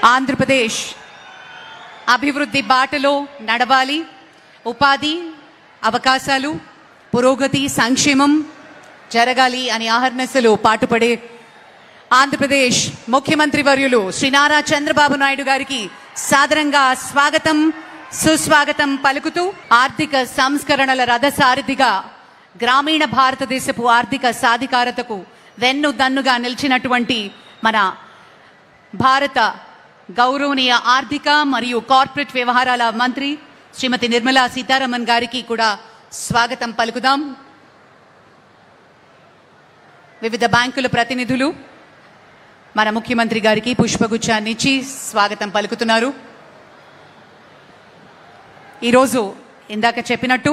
ఆంధ్రప్రదేశ్ అభివృద్ధి బాటలో నడవాలి. ఉపాధి అవకాశాలు, పురోగతి, సంక్షేమం జరగాలి అని అహర్నిశలు పాటుపడే ఆంధ్రప్రదేశ్ ముఖ్యమంత్రి వర్యులు శ్రీ నారా చంద్రబాబు నాయుడు గారికి సాదరంగా స్వాగతం, సుస్వాగతం పలుకుతూ ఆర్థిక సంస్కరణల రథసారథిగా గ్రామీణ భారతదేశపు ఆర్థిక సాధికారతకు వెన్నుదన్నుగా నిలిచినటువంటి మన భారత గౌరవనీయ ఆర్థిక మరియు కార్పొరేట్ వ్యవహారాల మంత్రి శ్రీమతి నిర్మలా సీతారామన్ గారికి కూడా స్వాగతం పలుకుదాం. వివిధ బ్యాంకుల ప్రతినిధులు మన ముఖ్యమంత్రి గారికి పుష్పగుచ్చాన్ని ఇచ్చి స్వాగతం పలుకుతున్నారు. ఈరోజు ఇందాక చెప్పినట్టు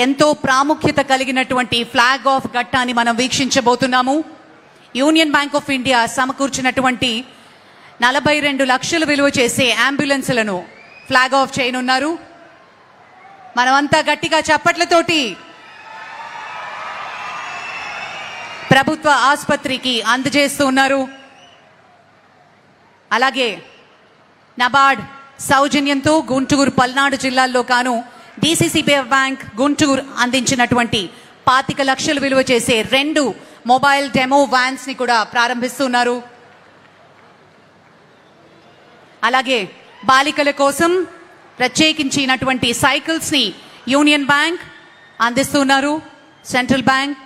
ఎంతో ప్రాముఖ్యత కలిగినటువంటి ఫ్లాగ్ ఆఫ్ ఘట్టాన్ని మనం వీక్షించబోతున్నాము. యూనియన్ బ్యాంక్ ఆఫ్ ఇండియా సమకూర్చినటువంటి 42 లక్షలు విలువ చేసే అంబులెన్స్లను ఫ్లాగ్ ఆఫ్ చేయనున్నారు. మనమంతా గట్టిగా చప్పట్లతోటి ప్రభుత్వ ఆసుపత్రికి అందజేస్తూ ఉన్నారు. అలాగే నబార్డ్ సౌజన్యంతో గుంటూరు, పల్నాడు జిల్లాల్లో కాను డిసిసిబి బ్యాంక్ గుంటూరు అందించినటువంటి 25 లక్షలు విలువ చేసే 2 మొబైల్ డెమో వ్యాన్స్ ని కూడా ప్రారంభిస్తున్నారు. అలాగే బాలికల కోసం ప్రత్యేకించినటువంటి సైకిల్స్ ని యూనియన్ బ్యాంక్ అందిస్తున్నారు. Central bank